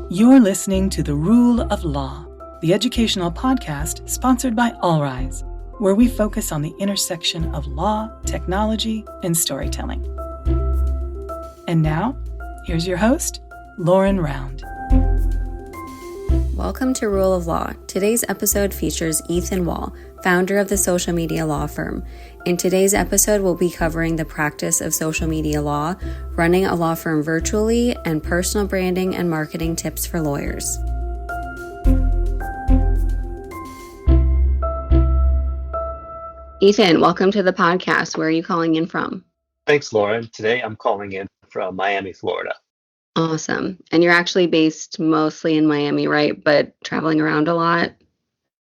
You're listening to The Rule of Law, the educational podcast sponsored by Allrise, where we focus on the intersection of law, technology, and storytelling. And now, here's your host, Lauren Round. Welcome to Rule of Law. Today's episode features Ethan Wall, founder of the social media law firm. In today's episode, we'll be covering the practice of social media law, running a law firm virtually, and personal branding and marketing tips for lawyers. Ethan, welcome to the podcast. Where are you calling in from? Thanks, Lauren. Today I'm calling in from Miami, Florida. Awesome. And you're actually based mostly in Miami, right? But traveling around a lot?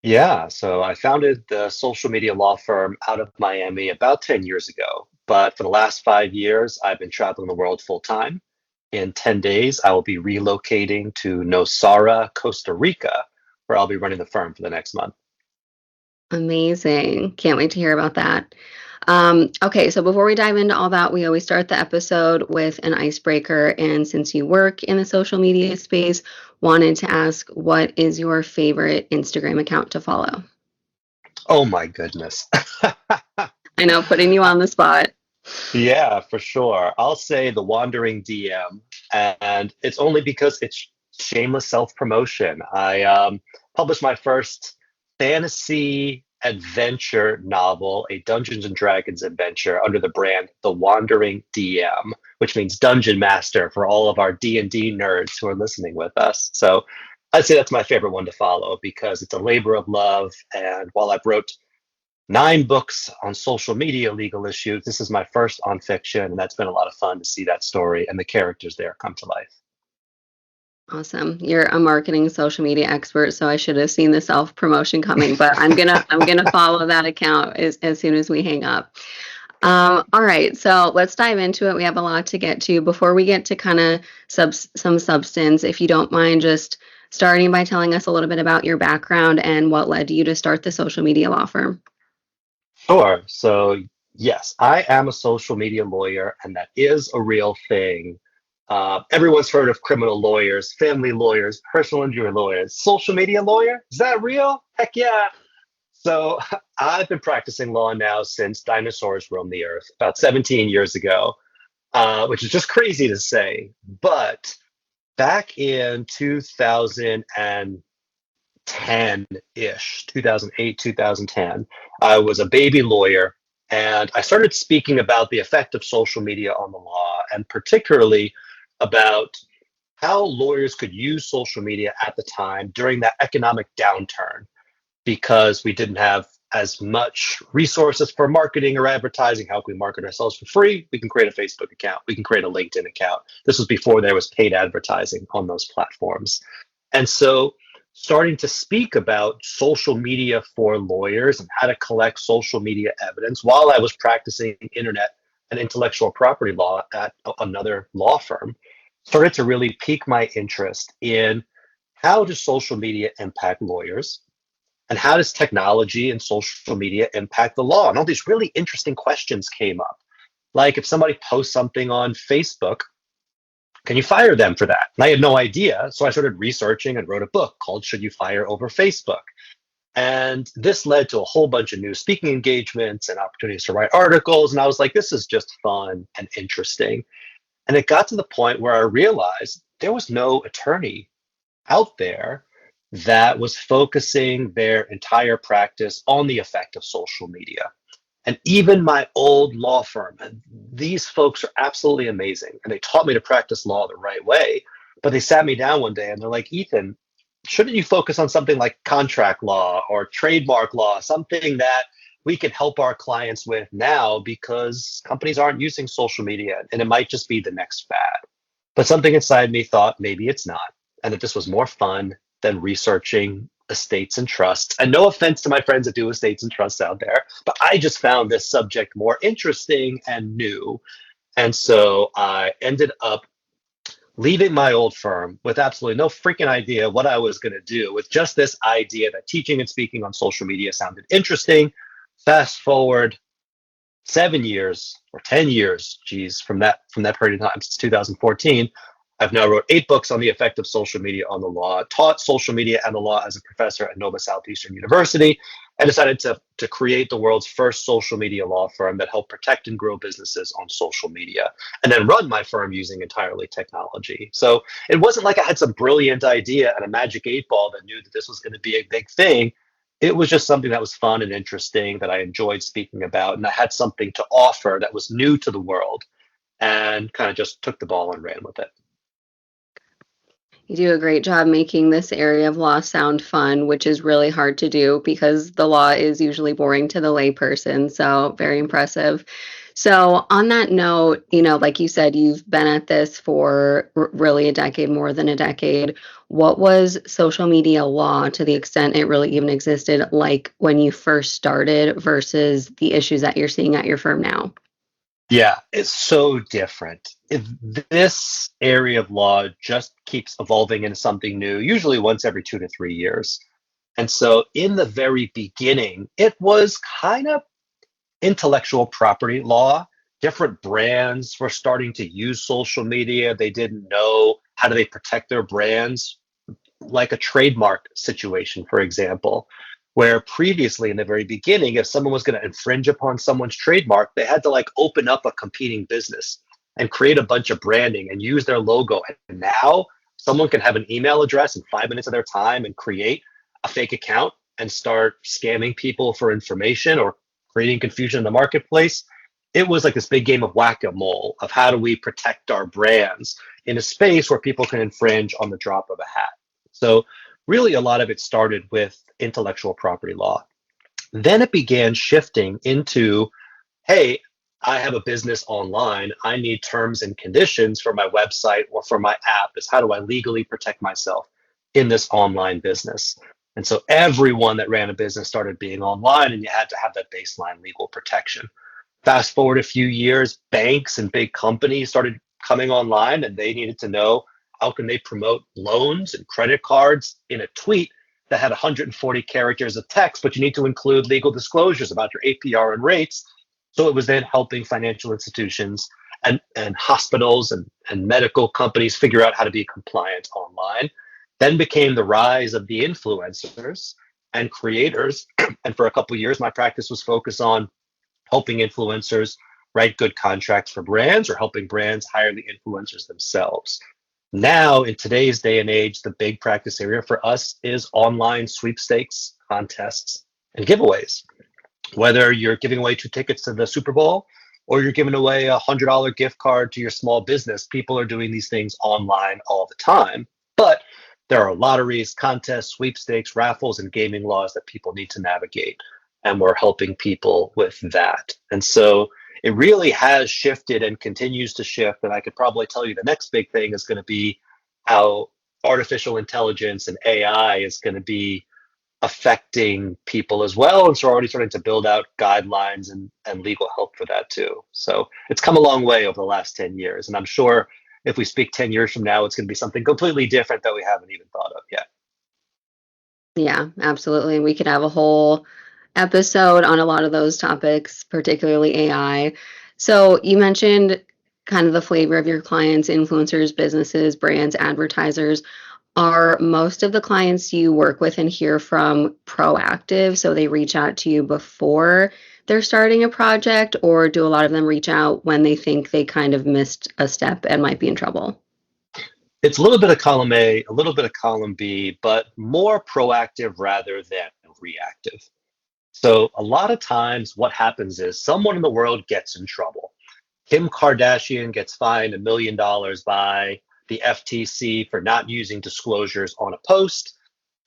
Yeah, so I founded the social media law firm out of Miami about 10 years ago. But for the last 5 years, I've been traveling the world full time. In 10 days, I will be relocating to Nosara, Costa Rica, where I'll be running the firm for the next month. Amazing. Can't wait to hear about that. Okay, so before we dive into all that, we always start the episode with an icebreaker. And since you work in the social media space, wanted to ask, what is your favorite Instagram account to follow? Oh my goodness. I know, putting you on the spot. Yeah, for sure. I'll say the Wandering DM, and it's only because it's shameless self-promotion. I published my first fantasy adventure novel, a Dungeons and Dragons adventure under the brand The Wandering DM, which means Dungeon Master for all of our D&D nerds who are listening with us. So I'd say that's my favorite one to follow because it's a labor of love. And while I've wrote 9 books on social media legal issues, this is my first on fiction, and that's been a lot of fun to see that story and the characters there come to life. Awesome. You're a marketing social media expert, so I should have seen the self-promotion coming, but I'm gonna follow that account as soon as we hang up. All right, so let's dive into it. We have a lot to get to. Before we get to kind of some substance, if you don't mind just starting by telling us a little bit about your background and what led you to start the social media law firm. Sure. So, yes, I am a social media lawyer, and that is a real thing. Everyone's heard of criminal lawyers, family lawyers, personal injury lawyers. Social media lawyer? Is that real? Heck yeah. So, I've been practicing law now since dinosaurs roamed the earth, about 17 years ago, which is just crazy to say. But back in 2010-ish, 2008, 2010, I was a baby lawyer, and I started speaking about the effect of social media on the law, and particularly about how lawyers could use social media at the time during that economic downturn, because we didn't have as much resources for marketing or advertising. How can we market ourselves for free? We can create a Facebook account. We can create a LinkedIn account. This was before there was paid advertising on those platforms. And so starting to speak about social media for lawyers and how to collect social media evidence while I was practicing internet and intellectual property law at another law firm started to really pique my interest in how does social media impact lawyers, and how does technology and social media impact the law? And all these really interesting questions came up. Like, if somebody posts something on Facebook, can you fire them for that? And I had no idea. So I started researching and wrote a book called Should You Fire Over Facebook? And this led to a whole bunch of new speaking engagements and opportunities to write articles. And I was like, this is just fun and interesting. And it got to the point where I realized there was no attorney out there that was focusing their entire practice on the effect of social media. And even my old law firm, and these folks are absolutely amazing, and they taught me to practice law the right way. But they sat me down one day and they're like, Ethan, shouldn't you focus on something like contract law or trademark law, something that we can help our clients with now, because companies aren't using social media and it might just be the next fad. But something inside me thought maybe it's not, and that this was more fun than researching estates and trusts. And no offense to my friends that do estates and trusts out there, but I just found this subject more interesting and new. And so I ended up leaving my old firm with absolutely no freaking idea what I was going to do, with just this idea that teaching and speaking on social media sounded interesting. Fast forward 7 years or 10 years, geez, from that period of time, since 2014, I've now wrote 8 books on the effect of social media on the law, taught social media and the law as a professor at Nova Southeastern University, and decided to create the world's first social media law firm that helped protect and grow businesses on social media, and then run my firm using entirely technology. So it wasn't like I had some brilliant idea and a magic 8 ball that knew that this was going to be a big thing. It was just something that was fun and interesting that I enjoyed speaking about, and I had something to offer that was new to the world, and kind of just took the ball and ran with it. You do a great job making this area of law sound fun, which is really hard to do because the law is usually boring to the layperson. So, very impressive. So, on that note, like you said, you've been at this for really a decade, more than a decade. What was social media law, to the extent it really even existed, like when you first started versus the issues that you're seeing at your firm now? Yeah, it's so different. This area of law just keeps evolving into something new, usually once every 2 to 3 years. And so, in the very beginning, it was kind of intellectual property law. Different brands were starting to use social media. They didn't know how do they protect their brands, like a trademark situation, for example, where previously in the very beginning, if someone was going to infringe upon someone's trademark, they had to like open up a competing business and create a bunch of branding and use their logo. And now someone can have an email address in 5 minutes of their time and create a fake account and start scamming people for information or creating confusion in the marketplace. It was like this big game of whack-a-mole of how do we protect our brands in a space where people can infringe on the drop of a hat. So really a lot of it started with intellectual property law. Then it began shifting into, hey, I have a business online. I need terms and conditions for my website or for my app. Is how do I legally protect myself in this online business? And so everyone that ran a business started being online, and you had to have that baseline legal protection. Fast forward a few years, banks and big companies started coming online, and they needed to know how can they promote loans and credit cards in a tweet that had 140 characters of text, but you need to include legal disclosures about your APR and rates. So it was then helping financial institutions and hospitals and medical companies figure out how to be compliant online. Then became the rise of the influencers and creators. And for a couple of years, my practice was focused on helping influencers write good contracts for brands or helping brands hire the influencers themselves. Now, in today's day and age, the big practice area for us is online sweepstakes, contests, and giveaways. Whether you're giving away 2 tickets to the Super Bowl or you're giving away a $100 gift card to your small business, people are doing these things online all the time. But there are lotteries, contests, sweepstakes, raffles, and gaming laws that people need to navigate. And we're helping people with that. And so it really has shifted and continues to shift. And I could probably tell you the next big thing is going to be how artificial intelligence and AI is going to be affecting people as well. And so we're already starting to build out guidelines and legal help for that too. So it's come a long way over the last 10 years. And I'm sure if we speak 10 years from now, it's going to be something completely different that we haven't even thought of yet. Yeah, absolutely. We could have a whole episode on a lot of those topics, particularly AI. So you mentioned kind of the flavor of your clients, influencers, businesses, brands, advertisers. Are most of the clients you work with and hear from proactive? So they reach out to you before they're starting a project, or do a lot of them reach out when they think they kind of missed a step and might be in trouble? It's a little bit of column A, a little bit of column B, but more proactive rather than reactive. So a lot of times what happens is someone in the world gets in trouble. Kim Kardashian gets fined $1 million by the FTC for not using disclosures on a post.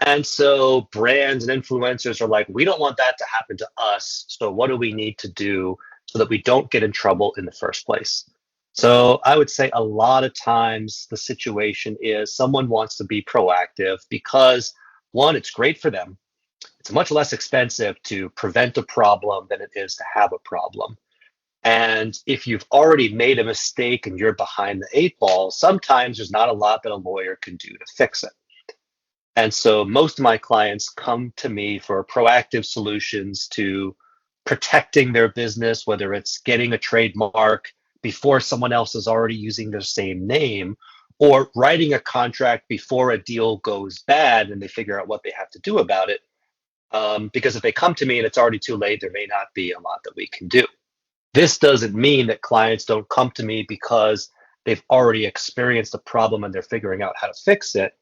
And so brands and influencers are like, we don't want that to happen to us. So what do we need to do so that we don't get in trouble in the first place? So I would say a lot of times the situation is someone wants to be proactive because one, it's great for them. It's much less expensive to prevent a problem than it is to have a problem. And if you've already made a mistake and you're behind the 8 ball, sometimes there's not a lot that a lawyer can do to fix it. And so most of my clients come to me for proactive solutions to protecting their business, whether it's getting a trademark before someone else is already using their same name, or writing a contract before a deal goes bad and they figure out what they have to do about it. Because if they come to me and it's already too late, there may not be a lot that we can do. This doesn't mean that clients don't come to me because they've already experienced a problem and they're figuring out how to fix it.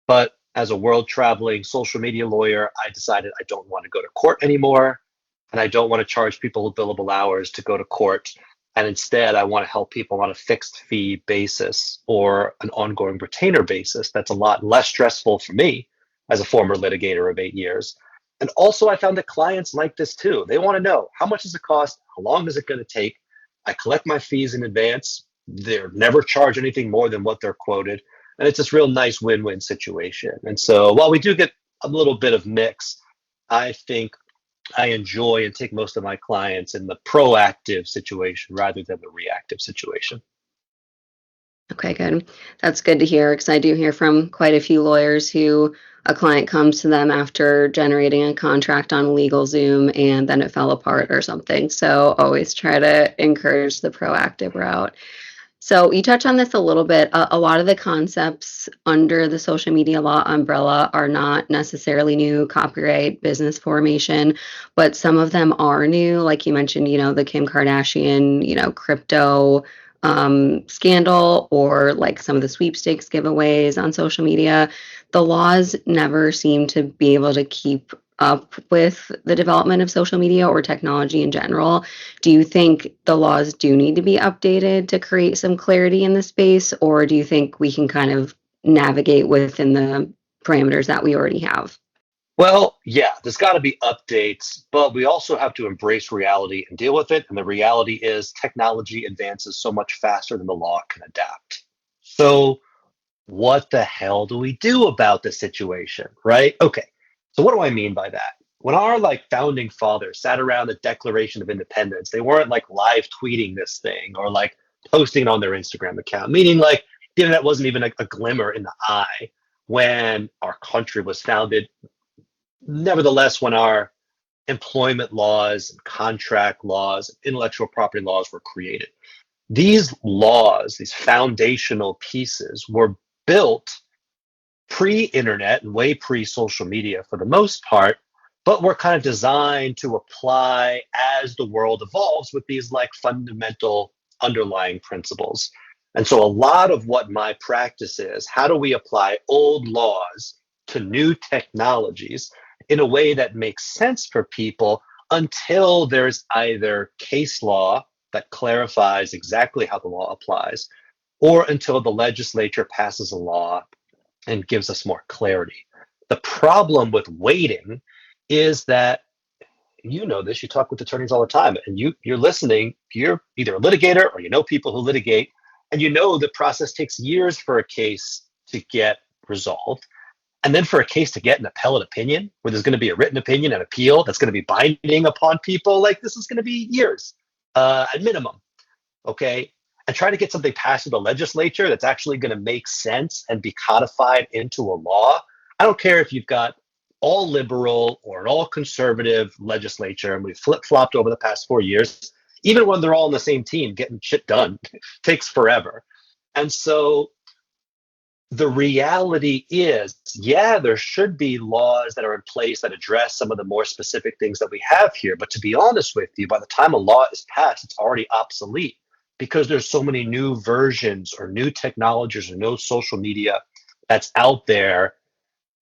But as a world traveling social media lawyer, I decided I don't want to go to court anymore. And I don't want to charge people billable hours to go to court. And instead, I want to help people on a fixed fee basis or an ongoing retainer basis. That's a lot less stressful for me as a former litigator of 8 years. And also, I found that clients like this too. They want to know, how much does it cost? How long is it going to take? I collect my fees in advance. They're never charge anything more than what they're quoted. And it's this real nice win-win situation. And so while we do get a little bit of mix, I think I enjoy and take most of my clients in the proactive situation rather than the reactive situation. Okay, good. That's good to hear, because I do hear from quite a few lawyers who a client comes to them after generating a contract on LegalZoom and then it fell apart or something. So always try to encourage the proactive route. So you touch on this a little bit. A lot of the concepts under the social media law umbrella are not necessarily new: copyright, business formation, but some of them are new. Like you mentioned, the Kim Kardashian, crypto scandal, or like some of the sweepstakes giveaways on social media. The laws never seem to be able to keep up with the development of social media or technology in general. Do you think the laws do need to be updated to create some clarity in the space, or do you think we can kind of navigate within the parameters that we already have? Well, yeah, there's got to be updates, but we also have to embrace reality and deal with it. And the reality is technology advances so much faster than the law can adapt. So what the hell do we do about the situation, right? Okay, so what do I mean by that? When our founding fathers sat around the Declaration of Independence, they weren't live tweeting this thing or posting it on their Instagram account, meaning the internet wasn't even a glimmer in the eye when our country was founded. Nevertheless, when our employment laws, contract laws, intellectual property laws were created, these laws, these foundational pieces, were built pre-internet and way pre-social media for the most part, but were kind of designed to apply as the world evolves with these fundamental underlying principles. And so a lot of what my practice is, how do we apply old laws to new technologies in a way that makes sense for people until there's either case law that clarifies exactly how the law applies, or until the legislature passes a law and gives us more clarity. The problem with waiting is that, you know this, you talk with attorneys all the time, and you're listening, you're either a litigator or you know people who litigate, and you know the process takes years for a case to get resolved. And then for a case to get an appellate opinion, where there's going to be a written opinion and appeal that's going to be binding upon people, this is going to be years at minimum. Okay. And trying to get something passed through the legislature that's actually going to make sense and be codified into a law. I don't care if you've got all liberal or an all conservative legislature, and we've flip-flopped over the past 4 years. Even when they're all on the same team, getting shit done takes forever. And so the reality is, yeah, there should be laws that are in place that address some of the more specific things that we have here. But to be honest with you, by the time a law is passed, it's already obsolete, because there's so many new versions or new technologies or no social media that's out there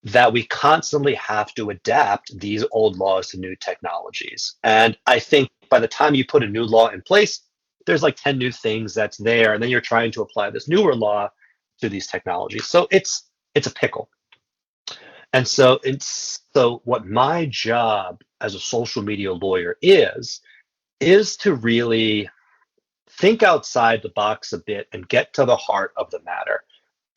that we constantly have to adapt these old laws to new technologies. And I think by the time you put a new law in place, there's 10 new things that's there, and then you're trying to apply this newer law to these technologies. So it's a pickle. And so what my job as a social media lawyer is to really think outside the box a bit and get to the heart of the matter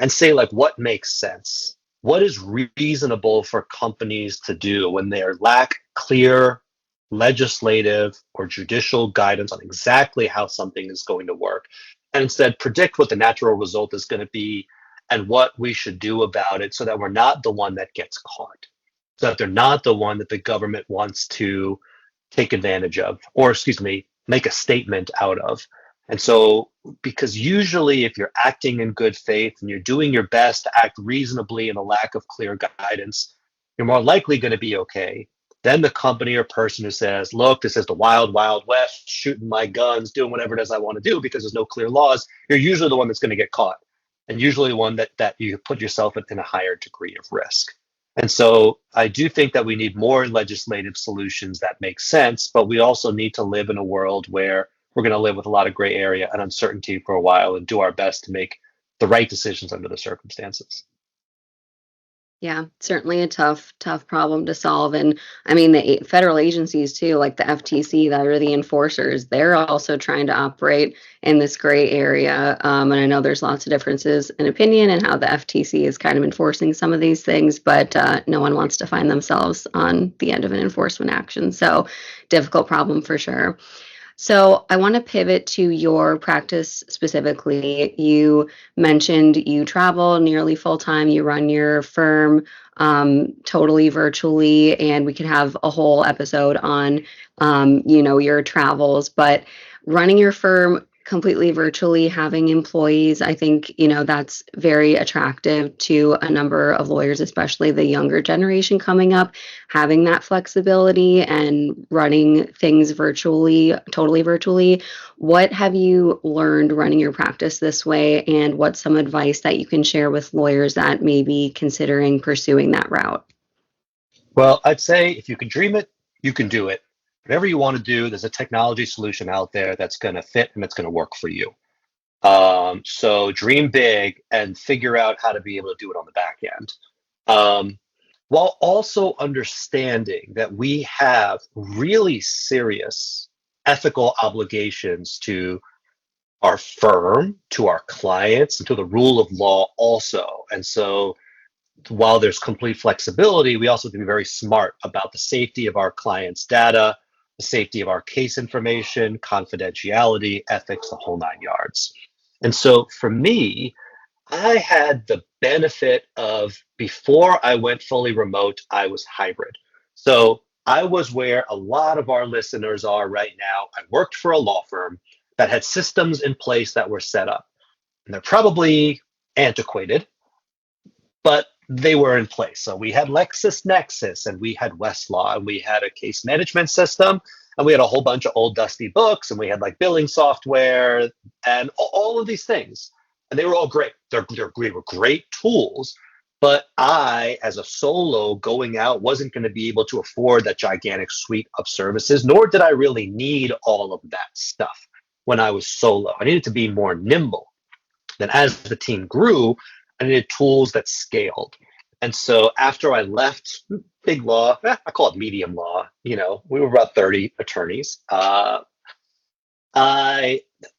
and say, what makes sense? What is reasonable for companies to do when they lack clear legislative or judicial guidance on exactly how something is going to work, and instead predict what the natural result is going to be and what we should do about it, so that we're not the one that gets caught, so that they're not the one that the government wants to take advantage of, or make a statement out of. And so, because usually if you're acting in good faith and you're doing your best to act reasonably in a lack of clear guidance, you're more likely going to be okay than the company or person who says, look, this is the wild, wild west, shooting my guns, doing whatever it is I want to do because there's no clear laws. You're usually the one that's going to get caught, and usually the one that you put yourself in a higher degree of risk. And so I do think that we need more legislative solutions that make sense, but we also need to live in a world where we're going to live with a lot of gray area and uncertainty for a while and do our best to make the right decisions under the circumstances. Yeah, certainly a tough problem to solve. And I mean, the federal agencies too, like the FTC, that are the enforcers, they're also trying to operate in this gray area. And I know there's lots of differences in opinion and how the FTC is kind of enforcing some of these things, but no one wants to find themselves on the end of an enforcement action. So difficult problem for sure. So I want to pivot to your practice specifically. You mentioned you travel nearly full time, you run your firm totally virtually, and we could have a whole episode on, your travels, but running your firm completely virtually, having employees, I think, that's very attractive to a number of lawyers, especially the younger generation coming up, having that flexibility and running things virtually, totally virtually. What have you learned running your practice this way, and what's some advice that you can share with lawyers that may be considering pursuing that route? Well, I'd say if you can dream it, you can do it. Whatever you want to do, there's a technology solution out there that's going to fit and that's going to work for you. So dream big and figure out how to be able to do it on the back end. While also understanding that we have really serious ethical obligations to our firm, to our clients, and to the rule of law also. And so while there's complete flexibility, we also have to be very smart about the safety of our clients' data, the safety of our case information, confidentiality, ethics, the whole 9 yards. And so for me, I had the benefit of, before I went fully remote, I was hybrid. So I was where a lot of our listeners are right now. I worked for a law firm that had systems in place that were set up. And they're probably antiquated, but they were in place. So we had LexisNexis and we had Westlaw and we had a case management system and we had a whole bunch of old dusty books and we had like billing software and all of these things. And they were all great. They were great tools. But I, as a solo going out, wasn't going to be able to afford that gigantic suite of services, nor did I really need all of that stuff when I was solo. I needed to be more nimble. Then as the team grew, I needed tools that scaled. And so after I left big law, I call it medium law, we were about 30 attorneys. I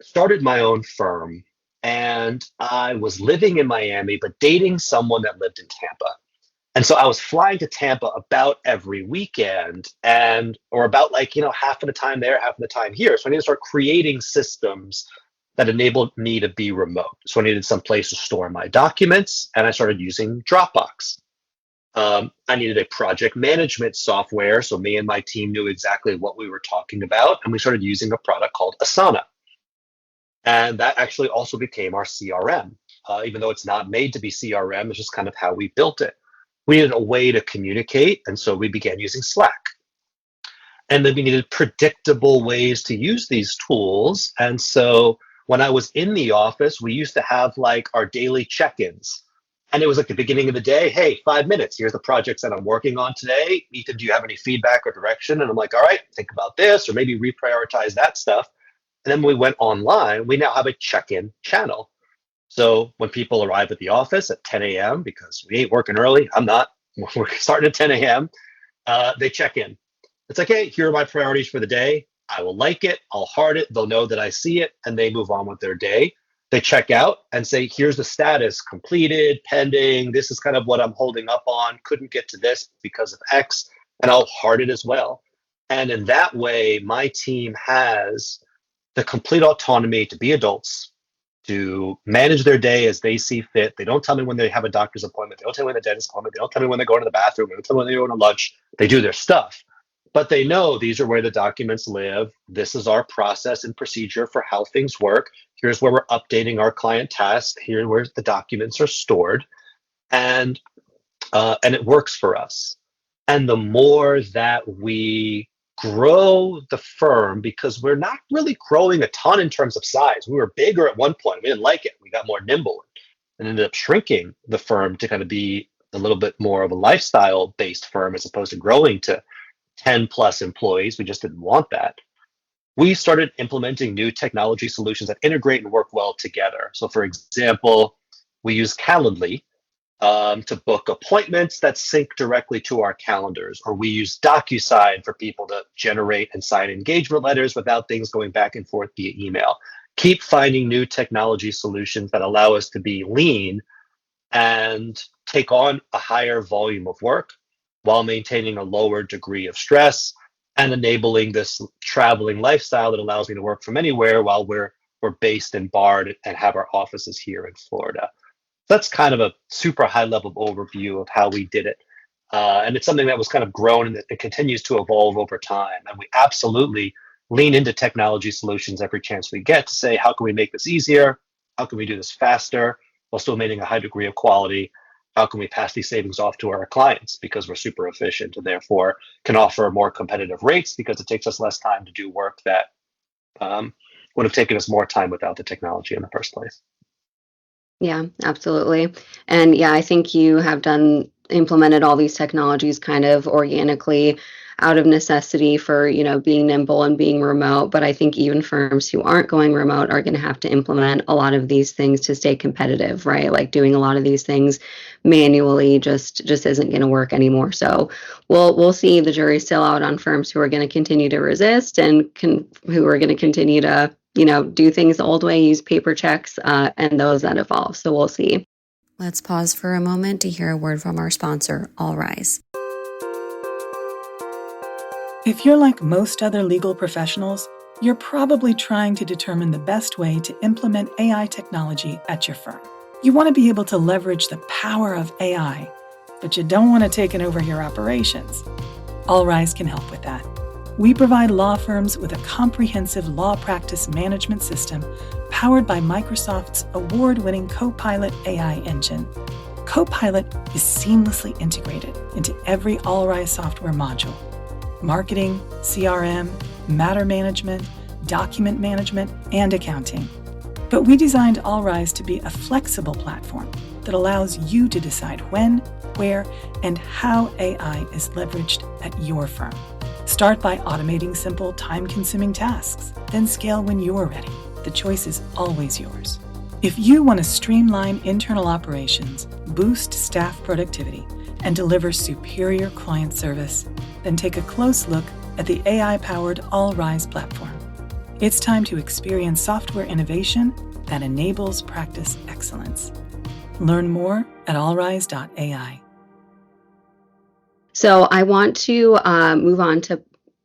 started my own firm and I was living in Miami, but dating someone that lived in Tampa. And so I was flying to Tampa about every weekend or about half of the time there, half of the time here. So I needed to start creating systems that enabled me to be remote. So I needed some place to store my documents, and I started using Dropbox. I needed a project management software, so me and my team knew exactly what we were talking about, and we started using a product called Asana. And that actually also became our CRM. Even though it's not made to be CRM, it's just kind of how we built it. We needed a way to communicate, and so we began using Slack. And then we needed predictable ways to use these tools. And so when I was in the office, we used to have like our daily check-ins. And it was like the beginning of the day. Hey, 5 minutes. Here's the projects that I'm working on today. Ethan, do you have any feedback or direction? And I'm like, all right, think about this, or maybe reprioritize that stuff. And then when we went online, we now have a check-in channel. So when people arrive at the office at 10 a.m., because we ain't working early, I'm not, we're starting at 10 a.m., they check in. It's like, hey, here are my priorities for the day. I will like it. I'll heart it. They'll know that I see it, and they move on with their day. They check out and say, here's the status, completed, pending. This is kind of what I'm holding up on. Couldn't get to this because of X, and I'll heart it as well. And in that way, my team has the complete autonomy to be adults, to manage their day as they see fit. They don't tell me when they have a doctor's appointment. They don't tell me when the dentist appointment. They don't tell me when they're going to the bathroom. They don't tell me when they're going to lunch. They do their stuff. but they know these are where the documents live. This is our process and procedure for how things work. Here's where we're updating our client tasks. Here where the documents are stored, and it works for us. And the more that we grow the firm, because we're not really growing a ton in terms of size. We were bigger at one point. We didn't like it. We got more nimble and ended up shrinking the firm to kind of be a little bit more of a lifestyle based firm as opposed to growing to 10 plus employees. We just didn't want that. We started implementing new technology solutions that integrate and work well together. So, for example, we use Calendly to book appointments that sync directly to our calendars, or we use DocuSign for people to generate and sign engagement letters without things going back and forth via email. Keep finding new technology solutions that allow us to be lean and take on a higher volume of work while maintaining a lower degree of stress and enabling this traveling lifestyle that allows me to work from anywhere while we're based in Bard and have our offices here in Florida. That's kind of a super high level overview of how we did it. And it's something that was kind of grown and it continues to evolve over time. And we absolutely lean into technology solutions every chance we get to say, how can we make this easier? How can we do this faster while still maintaining a high degree of quality? How can we pass these savings off to our clients because we're super efficient and therefore can offer more competitive rates because it takes us less time to do work that would have taken us more time without the technology in the first place. Yeah, absolutely. And yeah, I think you have implemented all these technologies kind of organically out of necessity for, being nimble and being remote. But I think even firms who aren't going remote are going to have to implement a lot of these things to stay competitive, right? Like doing a lot of these things manually just isn't going to work anymore. So we'll see. The jury's still out on firms who are going to continue to resist and who are going to continue to do things the old way, use paper checks, and those that evolve. So we'll see. Let's pause for a moment to hear a word from our sponsor, All Rise. If you're like most other legal professionals, you're probably trying to determine the best way to implement AI technology at your firm. You want to be able to leverage the power of AI, but you don't want to take it over your operations. All Rise can help with that. We provide law firms with a comprehensive law practice management system powered by Microsoft's award-winning Copilot AI engine. Copilot is seamlessly integrated into every All Rise software module: marketing, CRM, matter management, document management, and accounting. But we designed All Rise to be a flexible platform that allows you to decide when, where, and how AI is leveraged at your firm. Start by automating simple, time-consuming tasks, then scale when you're ready. The choice is always yours. If you want to streamline internal operations, boost staff productivity, and deliver superior client service, then take a close look at the AI-powered All Rise platform. It's time to experience software innovation that enables practice excellence. Learn more at allrise.ai. So I want to move on to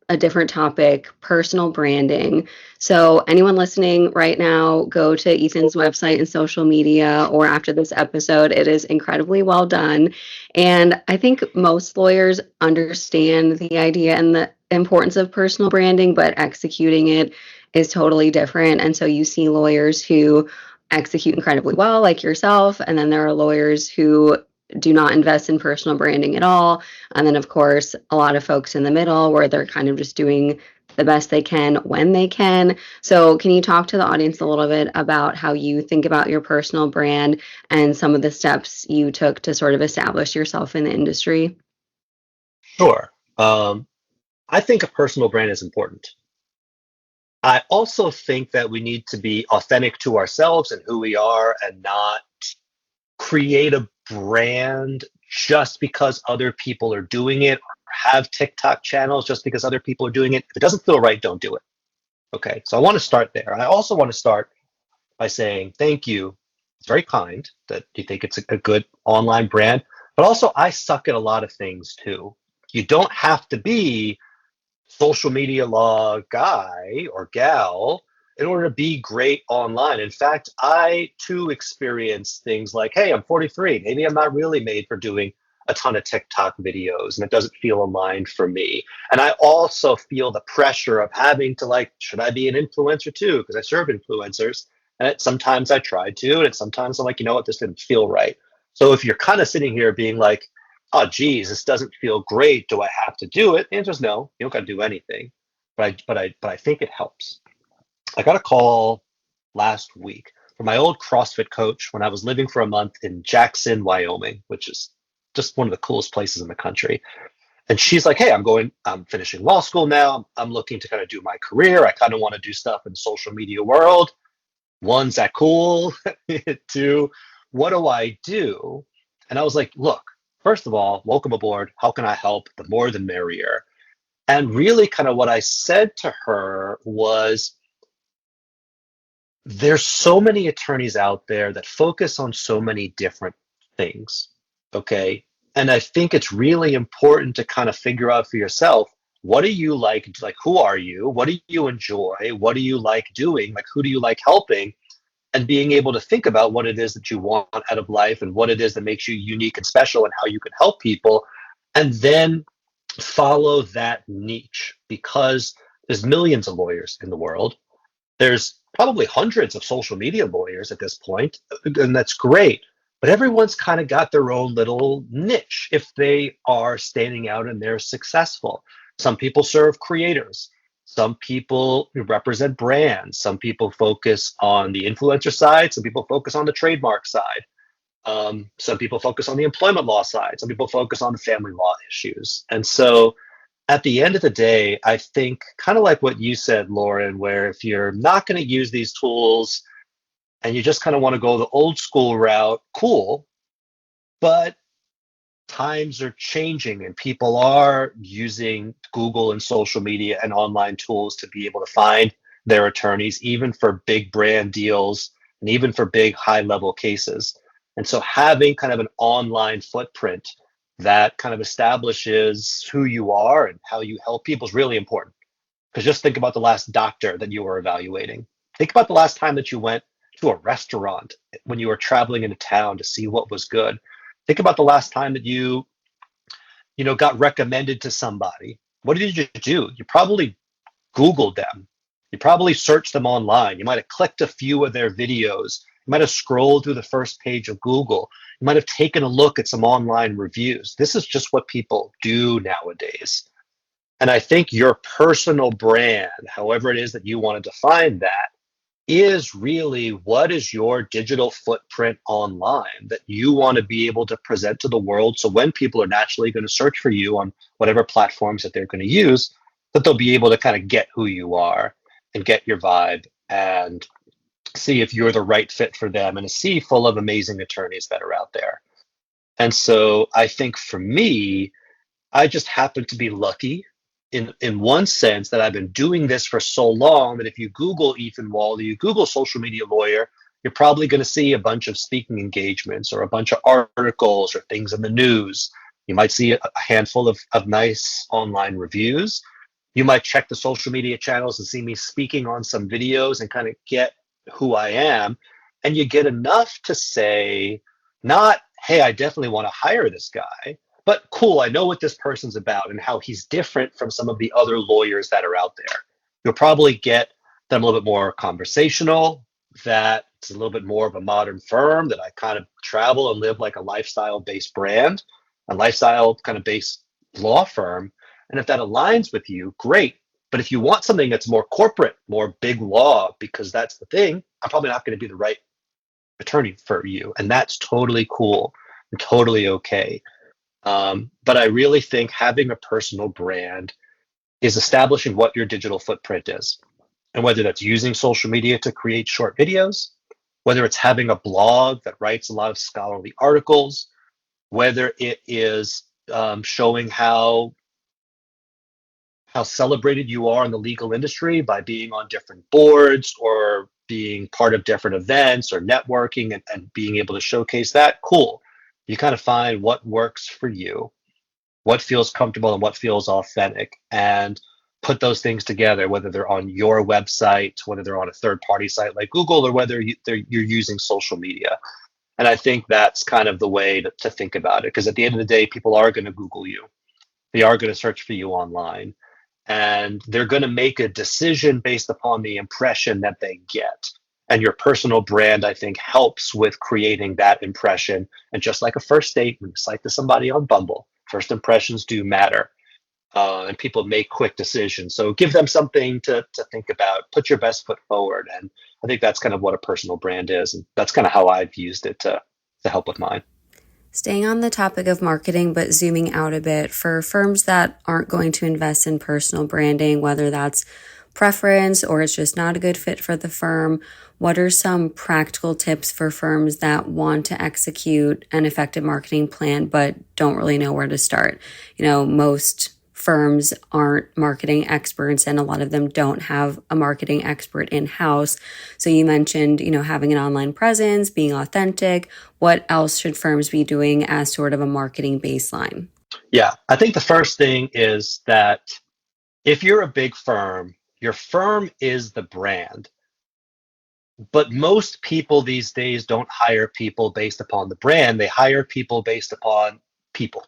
a different topic, personal branding. So anyone listening right now, go to Ethan's website and social media, or after this episode. It is incredibly well done. And I think most lawyers understand the idea and the importance of personal branding, but executing it is totally different. And so you see lawyers who execute incredibly well, like yourself, and then there are lawyers who do not invest in personal branding at all. And then, of course, a lot of folks in the middle where they're kind of just doing the best they can when they can. So can you talk to the audience a little bit about how you think about your personal brand and some of the steps you took to sort of establish yourself in the industry? Sure. I think a personal brand is important. I also think that we need to be authentic to ourselves and who we are and not create a brand just because other people are doing it, or have TikTok channels just because other people are doing it. If it doesn't feel right, don't do it. Okay, so I want to start there. And I also want to start by saying thank you. It's very kind that you think it's a good online brand, but also I suck at a lot of things too. You don't have to be social media law guy or gal in order to be great online. In fact, I too experience things like, hey, I'm 43. Maybe I'm not really made for doing a ton of TikTok videos, and it doesn't feel aligned for me. And I also feel the pressure of having to, like, should I be an influencer too? Because I serve influencers. And sometimes I try to, and sometimes I'm like, you know what, this didn't feel right. So if you're kind of sitting here being like, oh, geez, this doesn't feel great. Do I have to do it? The answer is no. You don't got to do anything. But I think it helps. I got a call last week from my old CrossFit coach when I was living for a month in Jackson, Wyoming, which is just one of the coolest places in the country. And she's like, hey, I'm finishing law school now. I'm looking to kind of do my career. I kind of want to do stuff in the social media world. One's that cool? Two, what do I do? And I was like, look, first of all, welcome aboard. How can I help? The more the merrier. And really kind of what I said to her was, there's so many attorneys out there that focus on so many different things. Okay. And I think it's really important to kind of figure out for yourself, what do you like? Like, who are you? What do you enjoy? What do you like doing? Like, who do you like helping? And being able to think about what it is that you want out of life and what it is that makes you unique and special and how you can help people. And then follow that niche, because there's millions of lawyers in the world. There's probably hundreds of social media lawyers at this point, and that's great. But everyone's kind of got their own little niche if they are standing out and they're successful. Some people serve creators. Some people represent brands. Some people focus on the influencer side. Some people focus on the trademark side. Some people focus on the employment law side. Some people focus on the family law issues. And so at the end of the day, I think kind of like what you said, Lauren, where if you're not going to use these tools and you just kind of want to go the old school route, cool. But times are changing and people are using Google and social media and online tools to be able to find their attorneys, even for big brand deals and even for big high level cases. And so having kind of an online footprint that kind of establishes who you are and how you help people is really important. Because just think about the last doctor that you were evaluating. Think about the last time that you went to a restaurant when you were traveling into town to see what was good. Think about the last time that you got recommended to somebody. What did you do? You probably Googled them. You probably searched them online. You might have clicked a few of their videos. You might have scrolled through the first page of Google. You might have taken a look at some online reviews. This is just what people do nowadays. And I think your personal brand, however it is that you want to define that, is really what is your digital footprint online that you want to be able to present to the world. So when people are naturally going to search for you on whatever platforms that they're going to use, that they'll be able to kind of get who you are and get your vibe and see if you're the right fit for them in a sea full of amazing attorneys that are out there. And so I think for me, I just happen to be lucky in one sense that I've been doing this for so long that if you Google Ethan Wald, you Google social media lawyer, you're probably going to see a bunch of speaking engagements or a bunch of articles or things in the news. You might see a handful of nice online reviews. You might check the social media channels and see me speaking on some videos and kind of get who I am. And you get enough to say, not, hey, I definitely want to hire this guy, but cool, I know what this person's about and how he's different from some of the other lawyers that are out there. You'll probably get them a little bit more conversational, that it's a little bit more of a modern firm, that I kind of travel and live like a lifestyle-based brand, a lifestyle kind of based law firm. And if that aligns with you, great. But if you want something that's more corporate, more big law, because that's the thing, I'm probably not going to be the right attorney for you. And that's totally cool and totally okay. But I really think having a personal brand is establishing what your digital footprint is. And whether that's using social media to create short videos, whether it's having a blog that writes a lot of scholarly articles, whether it is showing how celebrated you are in the legal industry by being on different boards or being part of different events or networking and being able to showcase that, cool. You kind of find what works for you, what feels comfortable and what feels authentic, and put those things together, whether they're on your website, whether they're on a third-party site like Google, or whether you're using social media. And I think that's kind of the way to think about it, because at the end of the day, people are going to Google you. They are going to search for you online, and they're going to make a decision based upon the impression that they get. And your personal brand, I think, helps with creating that impression. And just like a first date, when you cite to somebody on Bumble, first impressions do matter. And people make quick decisions. So give them something to think about, put your best foot forward. And I think that's kind of what a personal brand is. And that's kind of how I've used it to help with mine. Staying on the topic of marketing, but zooming out a bit, for firms that aren't going to invest in personal branding, whether that's preference or it's just not a good fit for the firm, what are some practical tips for firms that want to execute an effective marketing plan but don't really know where to start? Most firms aren't marketing experts, and a lot of them don't have a marketing expert in-house. So you mentioned, having an online presence, being authentic. What else should firms be doing as sort of a marketing baseline? Yeah, I think the first thing is that if you're a big firm, your firm is the brand. But most people these days don't hire people based upon the brand. They hire people based upon people.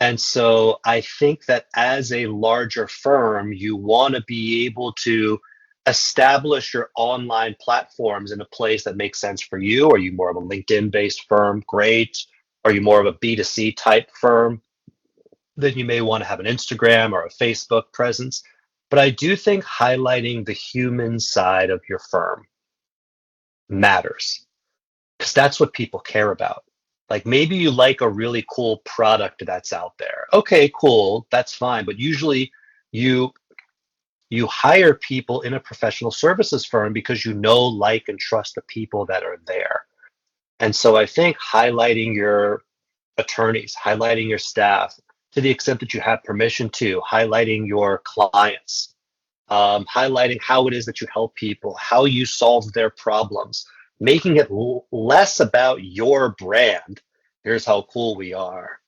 And so I think that as a larger firm, you want to be able to establish your online platforms in a place that makes sense for you. Are you more of a LinkedIn based firm? Great. Are you more of a B2C type firm? Then you may want to have an Instagram or a Facebook presence. But I do think highlighting the human side of your firm matters, because that's what people care about. Like, maybe you like a really cool product that's out there. Okay, cool, that's fine. But usually you hire people in a professional services firm because you know, like, and trust the people that are there. And so I think highlighting your attorneys, highlighting your staff to the extent that you have permission to, highlighting your clients, highlighting how it is that you help people, how you solve their problems, making it less about your brand, here's how cool we are,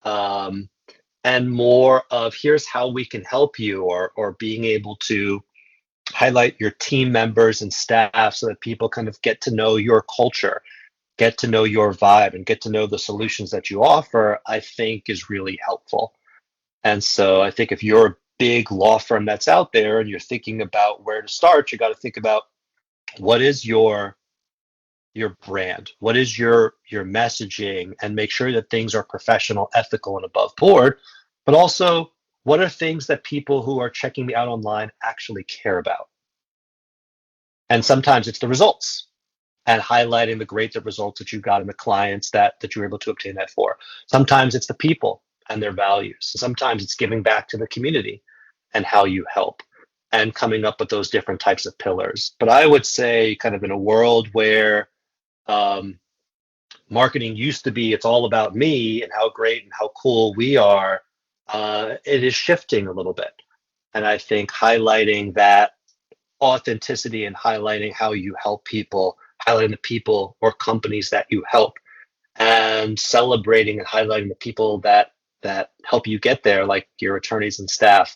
and more of here's how we can help you, or being able to highlight your team members and staff so that people kind of get to know your culture, get to know your vibe, and get to know the solutions that you offer, I think is really helpful. And so I think if you're a big law firm that's out there and you're thinking about where to start, you got to think about what is your brand, what is your messaging, and make sure that things are professional, ethical, and above board. But also, what are things that people who are checking me out online actually care about? And sometimes it's the results, and highlighting the great results that you got and the clients that you were able to obtain that for. Sometimes it's the people and their values. Sometimes it's giving back to the community and how you help, and coming up with those different types of pillars. But I would say, kind of in a world where marketing used to be, it's all about me and how great and how cool we are, it is shifting a little bit. And I think highlighting that authenticity and highlighting how you help people, highlighting the people or companies that you help, and celebrating and highlighting the people that help you get there, like your attorneys and staff,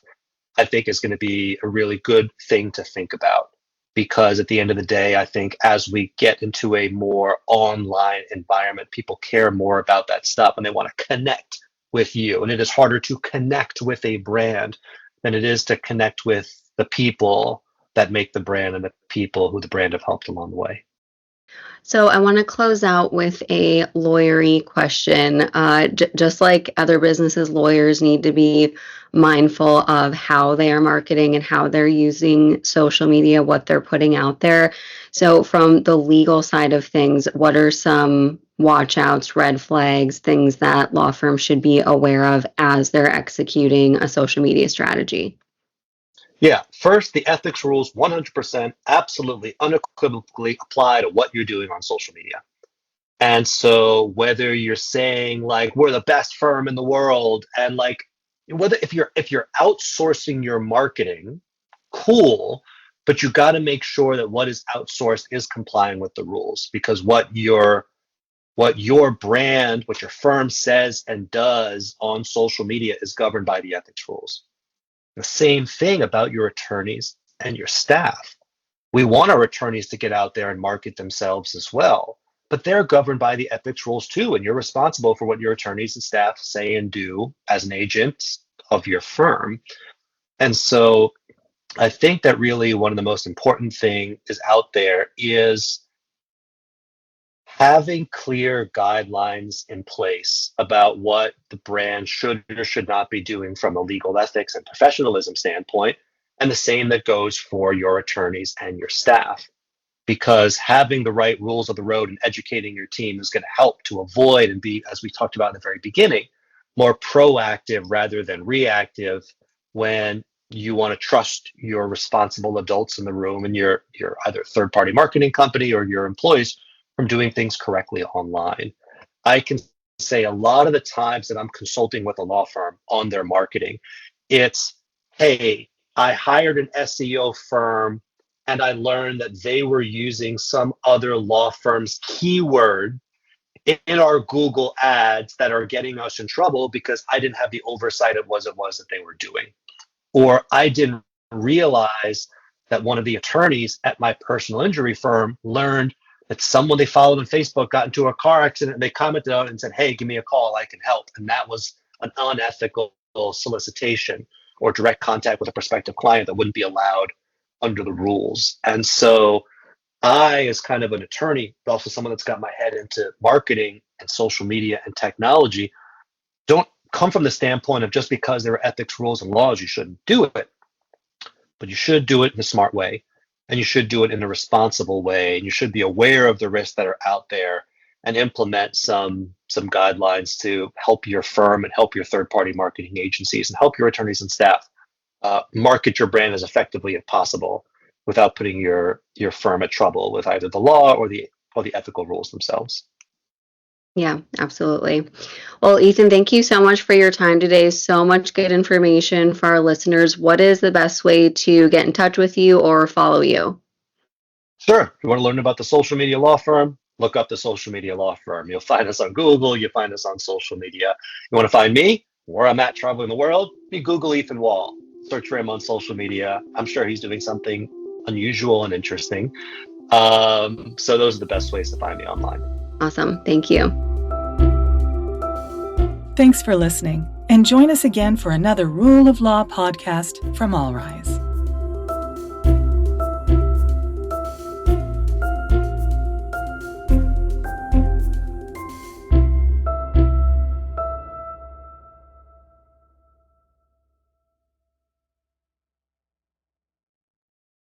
I think is going to be a really good thing to think about. Because at the end of the day, I think as we get into a more online environment, people care more about that stuff and they want to connect with you. And it is harder to connect with a brand than it is to connect with the people that make the brand and the people who the brand have helped along the way. So I want to close out with a lawyery question. Just like other businesses, lawyers need to be mindful of how they are marketing and how they're using social media, what they're putting out there. So from the legal side of things, what are some watch outs, red flags, things that law firms should be aware of as they're executing a social media strategy? Yeah, first, the ethics rules 100% absolutely unequivocally apply to what you're doing on social media. And so whether you're saying, like, we're the best firm in the world, and like, whether if you're outsourcing your marketing, cool, but you got to make sure that what is outsourced is complying with the rules, because what your brand, what your firm says and does on social media is governed by the ethics rules. The same thing about your attorneys and your staff. We want our attorneys to get out there and market themselves as well, but they're governed by the ethics rules too, and you're responsible for what your attorneys and staff say and do as an agent of your firm. And so I think that really one of the most important thing is out there is having clear guidelines in place about what the brand should or should not be doing from a legal ethics and professionalism standpoint, and the same that goes for your attorneys and your staff. Because having the right rules of the road and educating your team is going to help to avoid and be, as we talked about in the very beginning, more proactive rather than reactive when you want to trust your responsible adults in the room and your either third-party marketing company or your employees from doing things correctly online. I can say a lot of the times that I'm consulting with a law firm on their marketing, it's, hey, I hired an SEO firm and I learned that they were using some other law firm's keyword in our Google ads that are getting us in trouble because I didn't have the oversight of what it was that they were doing. Or I didn't realize that one of the attorneys at my personal injury firm learned that someone they followed on Facebook got into a car accident and they commented on it and said, hey, give me a call, I can help. And that was an unethical solicitation or direct contact with a prospective client that wouldn't be allowed under the rules. And so I, as kind of an attorney, but also someone that's got my head into marketing and social media and technology, don't come from the standpoint of just because there are ethics, rules, and laws, you shouldn't do it. But you should do it in a smart way, and you should do it in a responsible way, and you should be aware of the risks that are out there and implement some guidelines to help your firm and help your third-party marketing agencies and help your attorneys and staff market your brand as effectively as possible without putting your firm at trouble with either the law or the ethical rules themselves. Yeah, absolutely. Well, Ethan, thank you so much for your time today. So much good information for our listeners. What is the best way to get in touch with you or follow you? Sure. If you want to learn about the Social Media Law Firm, look up the Social Media Law Firm. You'll find us on Google. You'll find us on social media. You want to find me, where I'm at traveling the world, you Google Ethan Wall. Search for him on social media. I'm sure he's doing something unusual and interesting. So those are the best ways to find me online. Awesome. Thank you. Thanks for listening, and join us again for another Rule of Law podcast from All Rise.